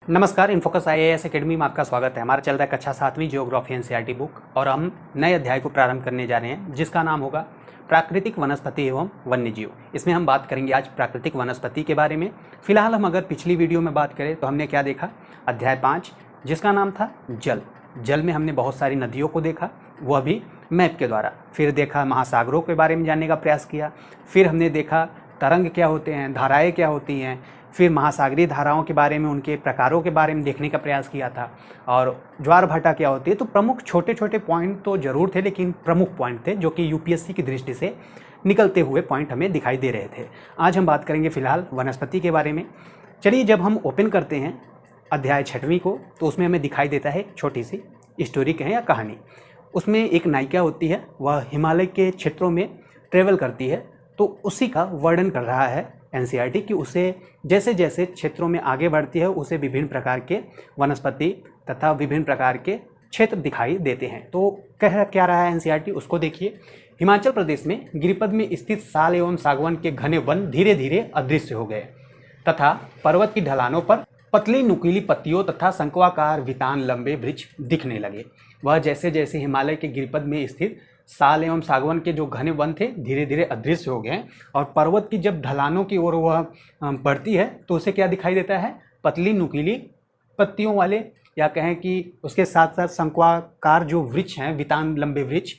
नमस्कार, InFocus IAS academy में आपका स्वागत है। हमारा चल रहा है कक्षा 7वीं जियोग्राफी एनसीईआरटी बुक और हम नए अध्याय को प्रारंभ करने जा रहे हैं जिसका नाम होगा प्राकृतिक वनस्पति एवं वन्यजीव। इसमें हम बात करेंगे आज प्राकृतिक वनस्पति के बारे में। फिलहाल हम अगर पिछली वीडियो में बात करें तो हमने क्या देखा, अध्याय 5 जिसका नाम था जल। जल में हमने बहुत सारी नदियों को देखा, वह भी मैप के द्वारा। फिर देखा महासागरों के बारे में जानने का प्रयास किया। फिर हमने देखा तरंग क्या होते हैं, धाराएँ क्या होती हैं। फिर महासागरीय धाराओं के बारे में, उनके प्रकारों के बारे में देखने का प्रयास किया था। और ज्वार भाटा क्या होती है। तो प्रमुख छोटे छोटे पॉइंट तो जरूर थे, लेकिन प्रमुख पॉइंट थे जो कि यूपीएससी की दृष्टि से निकलते हुए पॉइंट हमें दिखाई दे रहे थे। आज हम बात करेंगे फिलहाल वनस्पति के बारे में। चलिए, जब हम ओपन करते हैं अध्याय 6वीं को तो उसमें हमें दिखाई देता है छोटी सी स्टोरी कहें या कहानी। उसमें एक नायिका होती है, वह हिमालय के क्षेत्रों में ट्रेवल करती है। तो उसी का वर्णन कर रहा है एनसीईआरटी कि उसे जैसे जैसे क्षेत्रों में आगे बढ़ती है उसे विभिन्न प्रकार के वनस्पति तथा विभिन्न प्रकार के क्षेत्र दिखाई देते हैं। तो कह क्या रहा है एनसीईआरटी, उसको देखिए। हिमाचल प्रदेश में गिरिपद में स्थित साल एवं सागवान के घने वन धीरे धीरे अदृश्य हो गए तथा पर्वत की ढलानों पर पतली नुकीली पत्तियों तथा शंक्वाकार वितान लंबे वृक्ष दिखने लगे। वह जैसे जैसे हिमालय के गिरिपद में स्थित साल एवं सागवान के जो घने वन थे धीरे धीरे अदृश्य हो गए और पर्वत की जब ढलानों की ओर वह बढ़ती है तो उसे क्या दिखाई देता है, पतली नुकीली पत्तियों वाले, या कहें कि उसके साथ साथ शंक्वाकार जो वृक्ष हैं, वितान लंबे वृक्ष,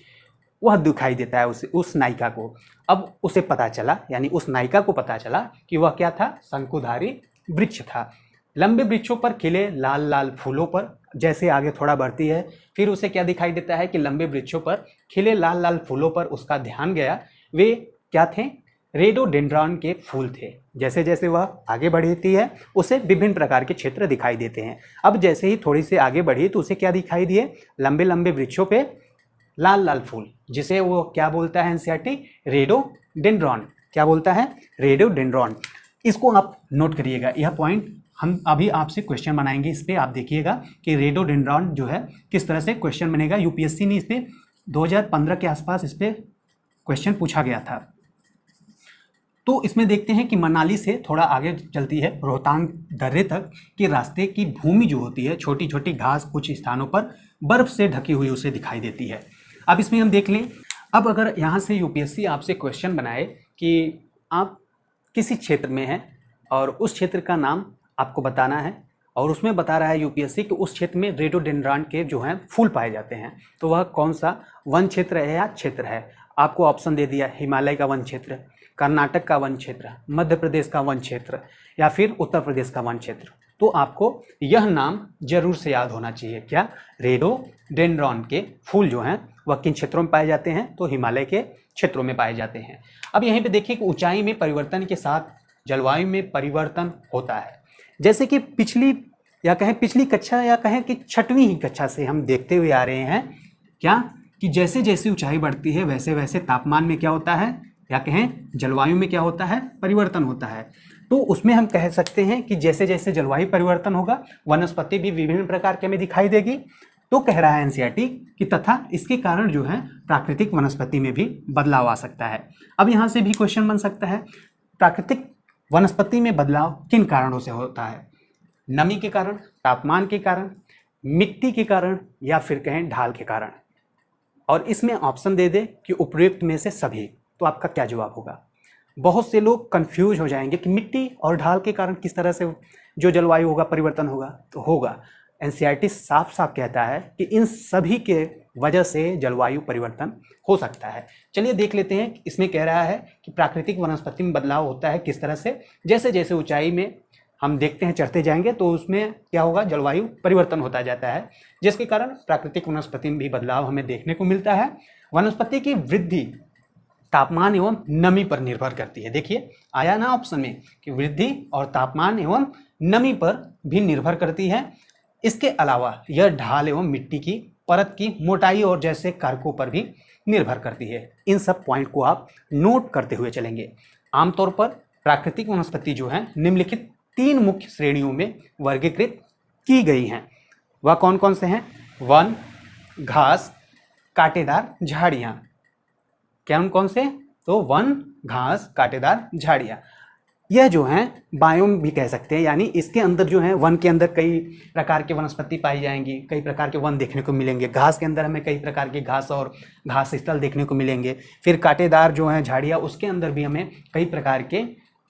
वह दिखाई देता है उस नायिका को। अब उसे पता चला, यानी उस नायिका को पता चला कि वह क्या था, शंकुधारी वृक्ष था। लंबे वृक्षों पर खिले लाल लाल फूलों पर जैसे आगे थोड़ा बढ़ती है फिर उसे क्या दिखाई देता है कि लंबे वृक्षों पर खिले लाल लाल फूलों पर उसका ध्यान गया। वे क्या थे, रेडोडेंड्रॉन के फूल थे। जैसे जैसे वह आगे बढ़ती है उसे विभिन्न प्रकार के क्षेत्र दिखाई देते हैं। अब जैसे ही थोड़ी सी आगे बढ़ी तो उसे क्या दिखाई दिए, लंबे लंबे वृक्षों पे लाल लाल फूल, जिसे वो क्या बोलता है एनसीईआरटी, रेडोडेंड्रॉन। क्या बोलता है, रेडोडेंड्रॉन। इसको आप नोट करिएगा, यह पॉइंट हम अभी आपसे क्वेश्चन बनाएंगे। इस पे आप देखिएगा कि रेडोडेंड्रॉन जो है किस तरह से क्वेश्चन बनेगा। यूपीएससी ने इस पे 2015 के आसपास इस पे क्वेश्चन पूछा गया था। तो इसमें देखते हैं कि मनाली से थोड़ा आगे चलती है रोहतांग दर्रे तक के रास्ते की भूमि जो होती है, छोटी छोटी घास कुछ स्थानों पर बर्फ से ढकी हुई उसे दिखाई देती है। अब इसमें हम देख लें, अब अगर यहाँ से यूपीएससी आपसे क्वेश्चन बनाए कि आप किसी क्षेत्र में हैं और उस क्षेत्र का नाम आपको बताना है और उसमें बता रहा है यूपीएससी कि उस क्षेत्र में रेडोडेंड्रॉन के जो हैं फूल पाए जाते हैं, तो वह कौन सा वन क्षेत्र है या क्षेत्र है। आपको ऑप्शन दे दिया, हिमालय का वन क्षेत्र, कर्नाटक का वन क्षेत्र, मध्य प्रदेश का वन क्षेत्र या फिर उत्तर प्रदेश का वन क्षेत्र। तो आपको यह नाम जरूर से याद होना चाहिए, क्या, रेडोडेंड्रॉन के फूल जो हैं वह किन क्षेत्रों में पाए जाते हैं, तो हिमालय के क्षेत्रों में पाए जाते हैं। अब यहीं पे देखिए कि ऊंचाई में परिवर्तन के साथ जलवायु में परिवर्तन होता है। जैसे कि पिछली कक्षा या कहें कि 6वीं ही कक्षा से हम देखते हुए आ रहे हैं, क्या, कि जैसे जैसे ऊंचाई बढ़ती है वैसे वैसे तापमान में क्या होता है, या कहें जलवायु में क्या होता है, परिवर्तन होता है। तो उसमें हम कह सकते हैं कि जैसे जैसे जलवायु परिवर्तन होगा वनस्पति भी विभिन्न प्रकार के हमें दिखाई देगी। तो कह रहा है एनसीईआरटी कि तथा इसके कारण जो है प्राकृतिक वनस्पति में भी बदलाव आ सकता है। अब यहाँ से भी क्वेश्चन बन सकता है, प्राकृतिक वनस्पति में बदलाव किन कारणों से होता है, नमी के कारण, तापमान के कारण, मिट्टी के कारण या फिर कहें ढाल के कारण। और इसमें ऑप्शन दे दे कि उपयुक्त में से सभी, तो आपका क्या जवाब होगा। बहुत से लोग कंफ्यूज हो जाएंगे कि मिट्टी और ढाल के कारण किस तरह से जो जलवायु होगा परिवर्तन होगा, तो होगा। एनसीईआरटी साफ साफ कहता है कि इन सभी के वजह से जलवायु परिवर्तन हो सकता है। चलिए देख लेते हैं, इसमें कह रहा है कि प्राकृतिक वनस्पति में बदलाव होता है किस तरह से, जैसे जैसे ऊंचाई में हम देखते हैं चढ़ते जाएंगे तो उसमें क्या होगा, जलवायु परिवर्तन होता जाता है, जिसके कारण प्राकृतिक वनस्पति में भी बदलाव हमें देखने को मिलता है। वनस्पति की वृद्धि तापमान एवं नमी पर निर्भर करती है। देखिए आया ना ऑप्शन में कि वृद्धि और तापमान एवं नमी पर भी निर्भर करती है। इसके अलावा यह ढाल एवं मिट्टी की परत की मोटाई और जैसे कारकों पर भी निर्भर करती है। इन सब पॉइंट को आप नोट करते हुए चलेंगे। आमतौर पर प्राकृतिक वनस्पति जो है निम्नलिखित 3 मुख्य श्रेणियों में वर्गीकृत की गई हैं। वह कौन कौन से हैं, वन, घास, कांटेदार झाड़ियाँ। कौन कौन से, तो वन, घास, कांटेदार झाड़ियाँ। यह जो है बायोम भी कह सकते हैं, यानी इसके अंदर जो है वन के अंदर कई प्रकार के वनस्पति पाई जाएंगी, कई प्रकार के वन देखने को मिलेंगे। घास के अंदर हमें कई प्रकार की घास और घास स्थल देखने को मिलेंगे। फिर कांटेदार जो है झाड़ियाँ, उसके अंदर भी हमें कई प्रकार के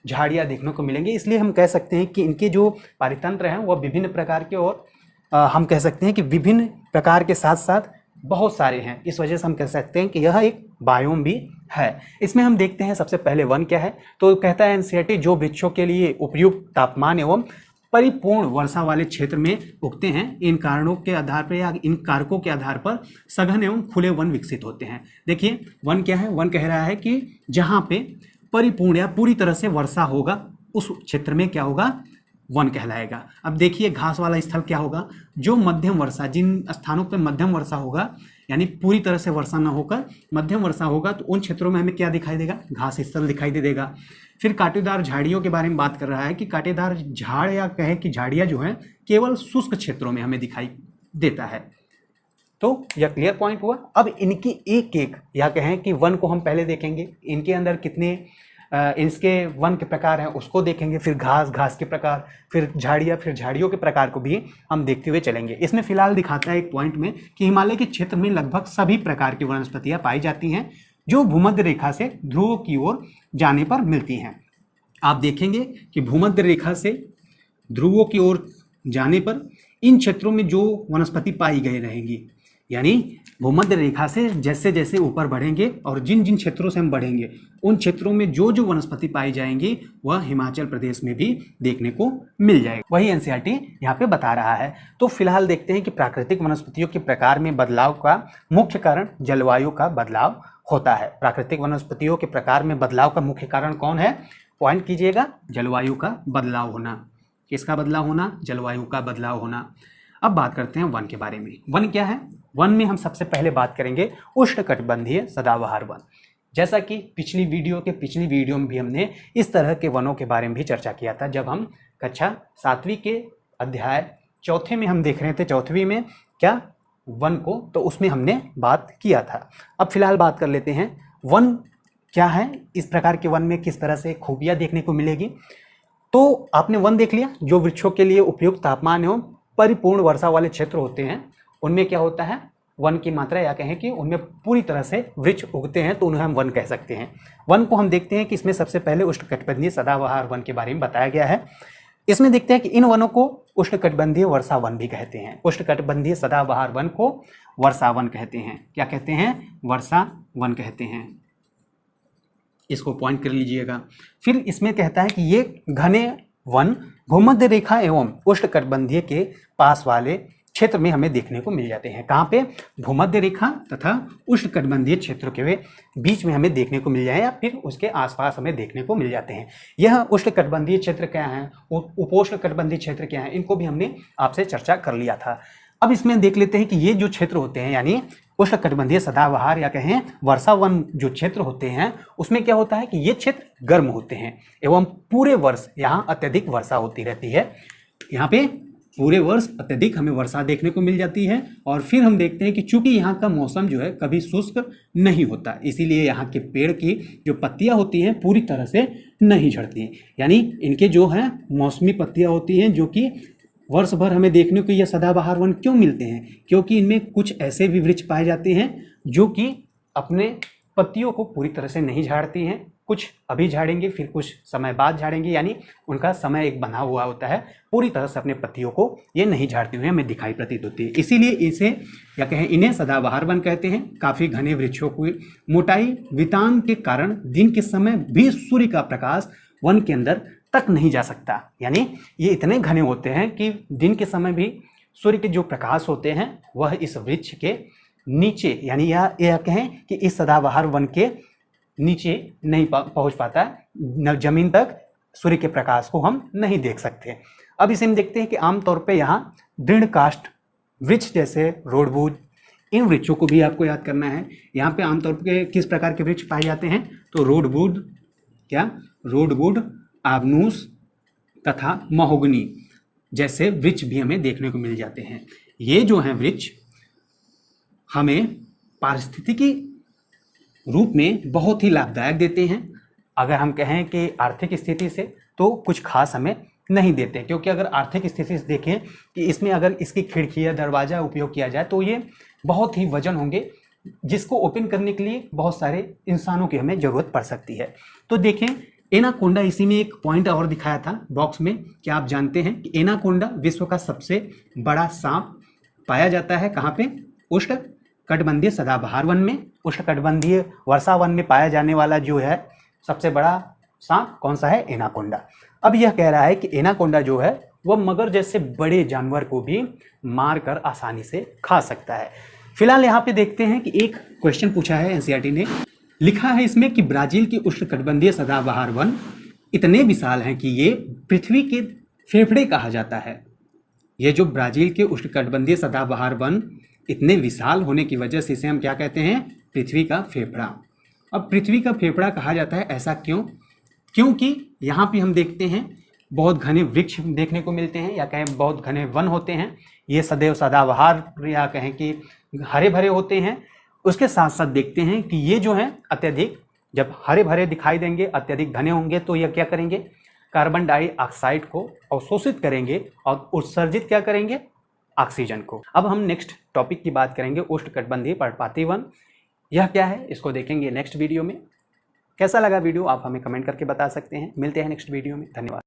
झाड़ियाँ देखने को मिलेंगे। इसलिए हम कह सकते हैं कि इनके जो पारितंत्र हैं वह विभिन्न प्रकार के, और हम कह सकते हैं कि विभिन्न प्रकार के साथ साथ बहुत सारे हैं। इस वजह से हम कह सकते हैं कि यह एक बायोम भी है। इसमें हम देखते हैं सबसे पहले वन क्या है। तो कहता है एनसीईआरटी, जो वृक्षों के लिए उपयुक्त तापमान एवं परिपूर्ण वर्षा वाले क्षेत्र में उगते हैं, इन कारणों के आधार पर या इन कारकों के आधार पर सघन एवं खुले वन विकसित होते हैं। देखिए वन क्या है, वन कह रहा है कि जहाँ पे परिपूर्ण या पूरी तरह से वर्षा होगा उस क्षेत्र में क्या होगा, वन कहलाएगा। अब देखिए घास वाला स्थल क्या होगा, जो मध्यम वर्षा, जिन स्थानों पर मध्यम वर्षा होगा, यानी पूरी तरह से वर्षा न होकर मध्यम वर्षा होगा, तो उन क्षेत्रों में हमें क्या दिखाई देगा, घास स्थल दिखाई दे देगा। फिर कांटेदार झाड़ियों के बारे में बात कर रहा है कि कांटेदार झाड़ या कहे कि झाड़ियाँ जो हैं केवल शुष्क क्षेत्रों में हमें दिखाई देता है। तो यह क्लियर पॉइंट हुआ। अब इनकी एक एक या कहें कि वन को हम पहले देखेंगे, इनके अंदर कितने इसके वन के प्रकार हैं उसको देखेंगे, फिर घास के प्रकार, फिर झाड़ियाँ, फिर झाड़ियों के प्रकार को भी हम देखते हुए चलेंगे। इसमें फिलहाल दिखाता है एक पॉइंट में कि हिमालय के क्षेत्र में लगभग सभी प्रकार की वनस्पतियाँ पाई जाती हैं जो भूमध्य रेखा से ध्रुव की ओर जाने पर मिलती हैं। आप देखेंगे कि भूमध्य रेखा से ध्रुवों की ओर जाने पर इन क्षेत्रों में जो वनस्पति पाई गई रहेंगी, यानी भूमध्य रेखा से जैसे जैसे ऊपर बढ़ेंगे और जिन जिन क्षेत्रों से हम बढ़ेंगे उन क्षेत्रों में जो जो वनस्पति पाई जाएंगी वह हिमाचल प्रदेश में भी देखने को मिल जाएगी। वही एनसीईआरटी यहाँ पे बता रहा है। तो फिलहाल देखते हैं कि प्राकृतिक वनस्पतियों के प्रकार में बदलाव का मुख्य कारण जलवायु का बदलाव होता है। प्राकृतिक वनस्पतियों के प्रकार में बदलाव का मुख्य कारण कौन है, पॉइंट कीजिएगा, जलवायु का बदलाव होना। किसका बदलाव होना, जलवायु का बदलाव होना। अब बात करते हैं वन के बारे में। वन क्या है, वन में हम सबसे पहले बात करेंगे उष्णकटिबंधीय सदाबहार वन। जैसा कि पिछली वीडियो में भी हमने इस तरह के वनों के बारे में भी चर्चा किया था, जब हम कक्षा 7वीं के अध्याय 4 में हम देख रहे थे, 4वीं में क्या वन को, तो उसमें हमने बात किया था। अब फिलहाल बात कर लेते हैं वन क्या है, इस प्रकार के वन में किस तरह से खूबियाँ देखने को मिलेगी। तो आपने वन देख लिया, जो वृक्षों के लिए उपयुक्त तापमान एवं परिपूर्ण वर्षा वाले क्षेत्र होते हैं उनमें क्या होता है, वन की मात्रा या कहें कि उनमें पूरी तरह से वृक्ष उगते हैं, तो उन्हें हम वन कह सकते हैं। वन को हम देखते हैं कि इसमें सबसे पहले उष्णकटिबंधीय सदाबहार वन के बारे में बताया गया है। इसमें देखते हैं कि इन वनों को उष्णकटिबंधीय वर्षा वन भी कहते हैं। उष्णकटिबंधीय सदाबहार वन को वर्षा वन कहते हैं। क्या कहते हैं, वर्षा वन कहते हैं। इसको पॉइंट कर लीजिएगा। फिर इसमें कहता है कि ये घने वन भूमध्य रेखा एवं उष्णकटिबंधीय के पास वाले क्षेत्र में हमें देखने को मिल जाते हैं। कहाँ पे, भूमध्य रेखा तथा उष्णकटिबंधीय क्षेत्रों के बीच में हमें देखने को मिल जाए या फिर उसके आसपास हमें देखने को मिल जाते हैं। यह उष्णकटिबंधीय क्षेत्र क्या है, उपोष्णकटिबंधीय क्षेत्र क्या है, इनको भी हमने आपसे चर्चा कर लिया था। अब इसमें देख लेते हैं कि ये जो क्षेत्र होते हैं, यानी उष्णकटिबंधीय सदाबहार या कहें वर्षा वन जो क्षेत्र होते हैं, उसमें क्या होता है कि ये क्षेत्र गर्म होते हैं एवं पूरे वर्ष यहाँ अत्यधिक वर्षा होती रहती है। यहाँ पे पूरे वर्ष अत्यधिक हमें वर्षा देखने को मिल जाती है। और फिर हम देखते हैं कि चूंकि यहाँ का मौसम जो है कभी शुष्क नहीं होता, इसीलिए यहाँ के पेड़ की जो पत्तियाँ होती हैं पूरी तरह से नहीं झड़ती, यानी इनके जो है मौसमी पत्तियाँ होती हैं जो कि वर्ष भर हमें देखने को यह सदाबहार वन क्यों मिलते हैं, क्योंकि इनमें कुछ ऐसे भी वृक्ष पाए जाते हैं जो कि अपने पत्तियों को पूरी तरह से नहीं झाड़ती हैं। कुछ अभी झाड़ेंगे, फिर कुछ समय बाद झाड़ेंगे, यानी उनका समय एक बना हुआ होता है। पूरी तरह से अपने पत्तियों को ये नहीं झाड़ती हुई हमें दिखाई प्रतीत होती है। इसीलिए इसे या कहें इन्हें सदाबहार वन कहते हैं। काफ़ी घने वृक्षों की मोटाई वितान के कारण दिन के समय भी सूर्य का प्रकाश वन के अंदर तक नहीं जा सकता, यानी ये इतने घने होते हैं कि दिन के समय भी सूर्य के जो प्रकाश होते हैं वह इस वृक्ष के नीचे, यानी यह कहें कि इस सदाबहार वन के नीचे नहीं पहुंच पाता, जमीन तक सूर्य के प्रकाश को हम नहीं देख सकते। अब इसे हम देखते हैं कि आमतौर पे यहाँ दृढ़ काष्ठ वृक्ष जैसे रोडवुड, इन वृक्षों को भी आपको याद करना है। यहाँ पे आमतौर पे किस प्रकार के वृक्ष पाए जाते हैं, तो रोडवुड, क्या रोडवुड, आबनूस तथा महोगनी जैसे वृक्ष भी हमें देखने को मिल जाते हैं। ये जो हैं वृक्ष हमें पारिस्थितिकी रूप में बहुत ही लाभदायक देते हैं। अगर हम कहें कि आर्थिक स्थिति से तो कुछ खास हमें नहीं देते, क्योंकि अगर आर्थिक स्थिति से देखें कि इसमें अगर इसकी खिड़की या दरवाज़ा उपयोग किया जाए तो ये बहुत ही वजन होंगे, जिसको ओपन करने के लिए बहुत सारे इंसानों की हमें ज़रूरत पड़ सकती है। तो देखें एनाकोंडा, इसी में एक पॉइंट और दिखाया था बॉक्स में, क्या आप जानते हैं कि एनाकोंडा विश्व का सबसे बड़ा सांप पाया जाता है कहाँ पे? उष्णकटिबंधीय सदाबहार वन में। उष्णकटिबंधीय वर्षा वन में पाया जाने वाला जो है सबसे बड़ा सांप कौन सा है? एनाकोंडा। अब यह कह रहा है कि एनाकोंडा जो है वह मगर जैसे बड़े जानवर को भी मारकर आसानी से खा सकता है। फिलहाल यहाँ पे देखते हैं कि एक क्वेश्चन पूछा है एनसीईआरटी ने, लिखा है इसमें कि ब्राजील की उष्णकटिबंधीय सदाबहार वन इतने विशाल हैं कि ये पृथ्वी के फेफड़े कहा जाता है। ये जो ब्राजील के उष्णकटिबंधीय सदाबहार वन इतने विशाल होने की वजह से इसे हम क्या कहते हैं? पृथ्वी का फेफड़ा। अब पृथ्वी का फेफड़ा कहा जाता है, ऐसा क्यों? क्योंकि यहाँ पे हम देखते हैं बहुत घने वृक्ष देखने को मिलते हैं, या कहें बहुत घने वन होते हैं। ये सदैव सदाबहार या कहें कि हरे भरे होते हैं। उसके साथ साथ देखते हैं कि ये जो है अत्यधिक, जब हरे भरे दिखाई देंगे, अत्यधिक घने होंगे, तो यह क्या करेंगे? कार्बन डाइऑक्साइड को अवशोषित करेंगे और उत्सर्जित क्या करेंगे? ऑक्सीजन को। अब हम नेक्स्ट टॉपिक की बात करेंगे, उष्णकटिबंधीय पर्णपाती वन। यह क्या है इसको देखेंगे नेक्स्ट वीडियो में। कैसा लगा वीडियो आप हमें कमेंट करके बता सकते हैं। मिलते हैं नेक्स्ट वीडियो में। धन्यवाद।